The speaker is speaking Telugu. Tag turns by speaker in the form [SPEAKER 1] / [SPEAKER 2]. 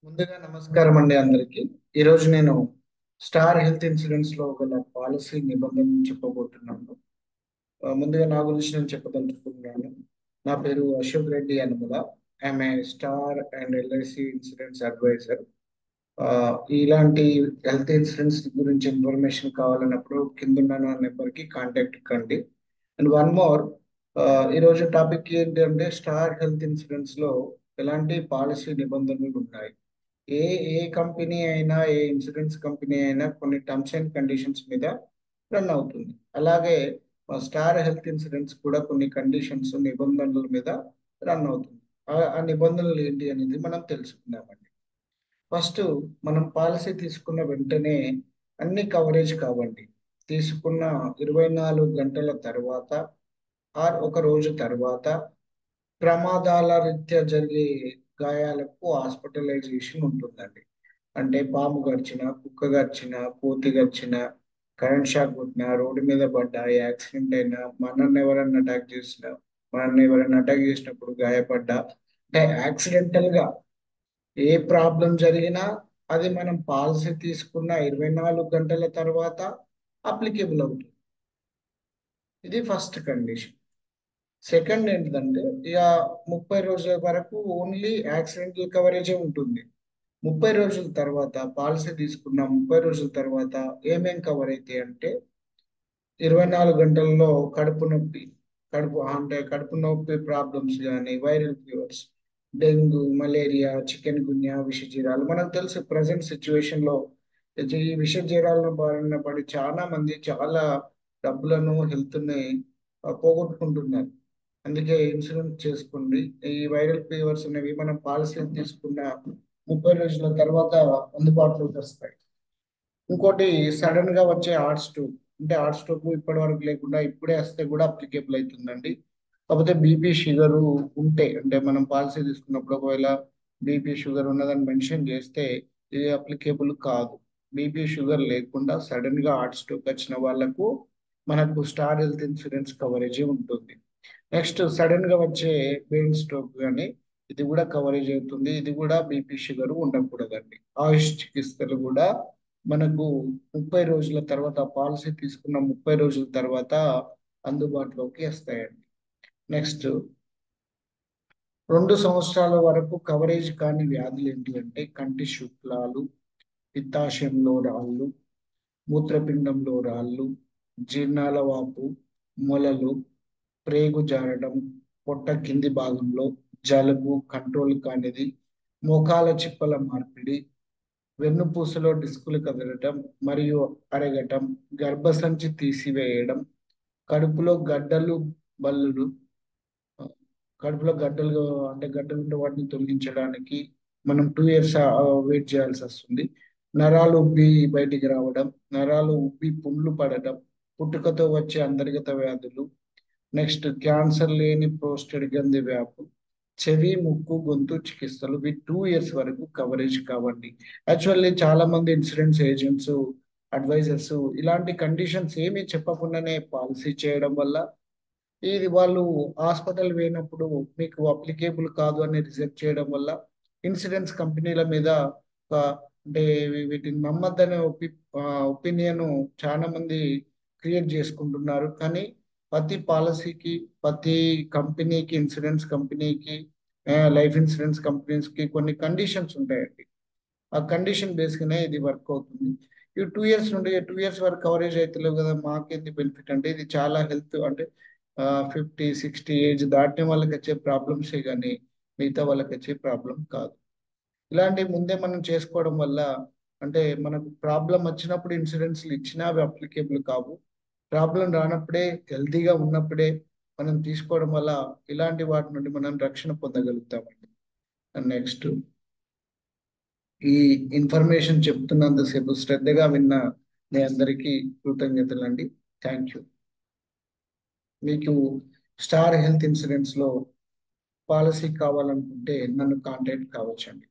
[SPEAKER 1] ముందుగా నమస్కారం అండి అందరికి. ఈరోజు నేను స్టార్ హెల్త్ ఇన్సూరెన్స్ లో గల పాలసీ నిబంధనలు చెప్పబోతున్నాను. ముందుగా నా గురించి నేను చెప్పదలుచుకున్నాను. నా పేరు Ashok Reddy Anumula. I'm a star and LIC insurance advisor. ఇలాంటి హెల్త్ ఇన్సూరెన్స్ గురించి ఇన్ఫర్మేషన్ కావాలన్నప్పుడు కింద నా నెంబర్కి కాంటాక్ట్ కండి. అండ్ వన్ మోర్, ఈరోజు టాపిక్ ఏంటంటే స్టార్ హెల్త్ ఇన్సూరెన్స్ లో ఎలాంటి పాలసీ నిబంధనలు ఉన్నాయి. ఏ ఏ కంపెనీ అయినా, ఏ ఇన్సూరెన్స్ కంపెనీ అయినా కొన్ని టర్మ్స్ అండ్ కండిషన్స్ మీద రన్ అవుతుంది. అలాగే స్టార్ హెల్త్ ఇన్సూరెన్స్ కూడా కొన్ని కండిషన్స్, నిబంధనల మీద రన్ అవుతుంది. ఆ నిబంధనలు ఏంటి అనేది మనం తెలుసుకుందామండి. ఫస్ట్, మనం పాలసీ తీసుకున్న వెంటనే అన్ని కవరేజ్ కావండి. తీసుకున్న 24 గంటల తర్వాత ఆర్ ఒక రోజు తర్వాత ప్రమాదాల రీత్యా జరిగే గాయాలకు హాస్పిటలైజేషన్ ఉంటుందండి. అంటే పాము గడిచిన, కుక్క గడిచిన, కోతి గడిచిన, కరెంట్ షాక్ కొట్టినా, రోడ్డు మీద పడ్డా, యాక్సిడెంట్ అయినా, మనల్ని ఎవరైనా అటాక్ చేసినప్పుడు గాయపడ్డా, అంటే యాక్సిడెంటల్ గా ఏ ప్రాబ్లం జరిగినా అది మనం పాలసీ తీసుకున్న 24 గంటల తర్వాత అప్లికేబుల్ అవుతుంది. ఇది ఫస్ట్ కండిషన్. సెకండ్ ఏంటంటే, ఇక 30 రోజుల వరకు ఓన్లీ యాక్సిడెంటల్ కవరేజే ఉంటుంది. 30 రోజుల తర్వాత, పాలసీ తీసుకున్న 30 రోజుల తర్వాత ఏమేం కవర్ అవుతాయి అంటే, 24 గంటల్లో కడుపు నొప్పి ప్రాబ్లమ్స్ కానీ, viral fevers, dengue, malaria, chikungunya, విష జ్వరాలు. మనకు తెలుసు ప్రజెంట్ సిచ్యువేషన్ లో ఈ విష జ్వరాలను బారిన పడి చాలా మంది చాలా డబ్బులను, హెల్త్ ని పోగొట్టుకుంటున్నారు. అందుకే ఇన్సూరెన్స్ చేసుకోండి. ఈ వైరల్ ఫీవర్స్ అనేవి మనం పాలసీ తీసుకున్న 30 రోజుల తర్వాత అందుబాటులోకి వస్తాయి. ఇంకోటి, సడన్ గా వచ్చే హార్ట్ స్ట్రోక్. అంటే హార్ట్ స్ట్రోక్ ఇప్పటి వరకు లేకుండా ఇప్పుడే వస్తే కూడా అప్లికేబుల్ అవుతుందండి. కాకపోతే బీపీ షుగర్ ఉంటే, అంటే మనం పాలసీ తీసుకున్నప్పుడు ఒకవేళ బీపీ షుగర్ ఉన్నదని మెన్షన్ చేస్తే ఇది అప్లికేబుల్ కాదు. బీపీ షుగర్ లేకుండా సడన్ గా హార్ట్ స్ట్రోక్ వచ్చిన వాళ్ళకు మనకు స్టార్ హెల్త్ ఇన్సూరెన్స్ కవరేజ్ ఉంటుంది. నెక్స్ట్, సడన్ గా వచ్చే బ్రెయిన్ స్ట్రోక్ కానీ ఇది కూడా కవరేజ్ అవుతుంది. ఇది కూడా బీపీ షుగర్ ఉండకూడదండి. ఆయుష్ చికిత్సలు కూడా మనకు 30 రోజుల తర్వాత, పాలసీ తీసుకున్న 30 రోజుల తర్వాత అందుబాటులోకి వస్తాయండి. నెక్స్ట్, 2 సంవత్సరాల వరకు కవరేజ్ కాని వ్యాధులు ఏంటి అంటే కంటి శుక్లాలు, పిత్తాశయంలో రాళ్ళు, మూత్రపిండంలో రాళ్ళు, జీర్ణాల వాపు, మొలలు, ప్రేగు జారడం, పొట్ట కింది భాగంలో జలుబు కంట్రోల్ కానిది, మోకాల చిప్పల మార్పిడి, వెన్నుపూసలో డిస్కులు కదలటం మరియు అరగటం, గర్భసంచి తీసివేయడం, కడుపులో గడ్డలు, బల్లులు, కడుపులో గడ్డలు, అంటే గడ్డలు ఉంటే వాటిని తొలగించడానికి మనం 2 ఇయర్స్ వెయిట్ చేయాల్సి వస్తుంది. నరాలు ఉబ్బి బయటికి రావడం, నరాలు ఉబ్బి పుండ్లు పడటం, పుట్టుకతో వచ్చే అంతర్గత వ్యాధులు, నెక్స్ట్ క్యాన్సర్ లేని ప్రోస్టేట్ గ్రంథి వ్యాపు, చెవి, ముక్కు, గొంతు చికిత్సలు. ఇవి 2 ఇయర్స్ వరకు కవరేజ్ కావండి. యాక్చువల్లీ చాలా మంది ఇన్సూరెన్స్ ఏజెంట్స్, అడ్వైజర్స్ ఇలాంటి కండిషన్స్ ఏమీ చెప్పకుండానే పాలసీ చేయడం వల్ల ఇది వాళ్ళు హాస్పిటల్ పోయినప్పుడు మీకు అప్లికేబుల్ కాదు అని రిజెక్ట్ చేయడం వల్ల ఇన్సూరెన్స్ కంపెనీల మీద ఒక, అంటే వీటిని నమ్మద్దనే ఒపీనియన్ చాలా మంది క్రియేట్ చేసుకుంటున్నారు. కానీ ప్రతి పాలసీకి, ప్రతి కంపెనీకి, ఇన్సూరెన్స్ కంపెనీకి, లైఫ్ ఇన్సూరెన్స్ కంపెనీస్ కి కొన్ని కండిషన్స్ ఉంటాయండి. ఆ కండిషన్ బేస్గానే ఇది వర్క్ అవుతుంది. ఈ 2 ఇయర్స్ నుండి 2 ఇయర్స్ వరకు కవరేజ్ అవుతలేవు కదా, మాకేంది బెనిఫిట్ అంటే, ఇది చాలా హెల్త్, అంటే 50, 60 ఏజ్ దాటిన వాళ్ళకి వచ్చే ప్రాబ్లమ్సే కానీ మిగతా వాళ్ళకి వచ్చే ప్రాబ్లం కాదు. ఇలాంటివి ముందే మనం చేసుకోవడం వల్ల, అంటే మనకు ప్రాబ్లం వచ్చినప్పుడు ఇన్సూరెన్స్లు ఇచ్చినా అవి అప్లికేబుల్ కావు. ప్రాబ్లం రానప్పుడే, హెల్తీగా ఉన్నప్పుడే మనం తీసుకోవడం వల్ల ఇలాంటి వాటి నుండి మనం రక్షణ పొందగలుగుతామండి. నెక్స్ట్, ఈ ఇన్ఫర్మేషన్ చెప్తున్నంతసేపు శ్రద్ధగా విన్న మీ అందరికీ కృతజ్ఞతలండి. Thank you. మీకు స్టార్ హెల్త్ ఇన్సూరెన్స్ లో పాలసీ కావాలనుకుంటే నన్ను కాంటాక్ట్ కావచ్చండి.